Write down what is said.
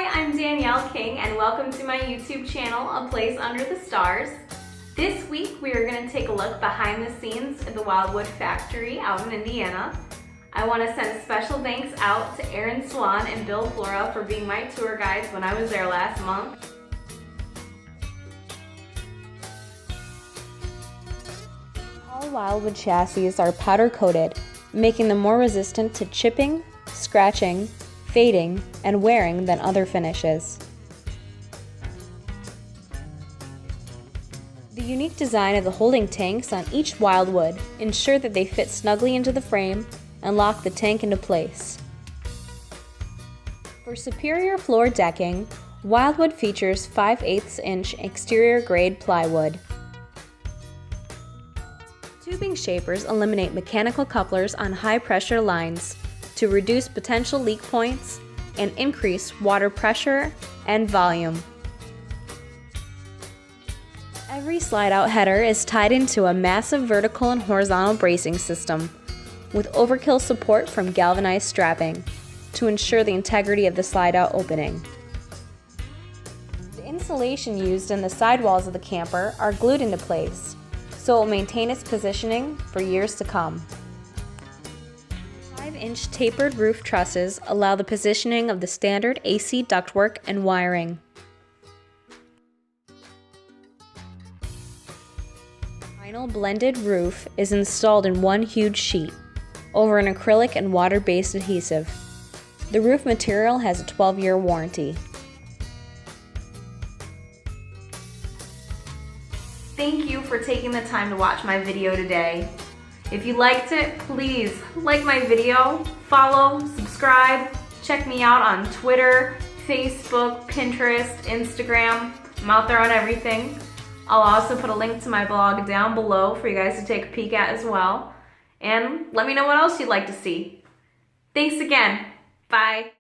Hi, I'm Danielle King and welcome to my YouTube channel, A Place Under the Stars. This week we are going to take a look behind the scenes at the Wildwood factory out in Indiana. I want to send special thanks out to Aaron Swan and Bill Flora for being my tour guides when I was there last month. All Wildwood chassis are powder coated, making them more resistant to chipping, scratching, fading, and wearing than other finishes. The unique design of the holding tanks on each Wildwood ensure that they fit snugly into the frame and lock the tank into place. For superior floor decking, Wildwood features 5/8 inch exterior grade plywood. Tubing shapers eliminate mechanical couplers on high-pressure lines to reduce potential leak points and increase water pressure and volume. Every slide-out header is tied into a massive vertical and horizontal bracing system with overkill support from galvanized strapping to ensure the integrity of the slide-out opening. The insulation used in the sidewalls of the camper are glued into place, so it will maintain its positioning for years to come. 5-inch tapered roof trusses allow the positioning of the standard AC ductwork and wiring. Vinyl blended roof is installed in one huge sheet over an acrylic and water-based adhesive. The roof material has a 12-year warranty. Thank you for taking the time to watch my video today. If you liked it, please like my video, follow, subscribe, check me out on Twitter, Facebook, Pinterest, Instagram. I'm out there on everything. I'll also put a link to my blog down below for you guys to take a peek at as well. And let me know what else you'd like to see. Thanks again. Bye.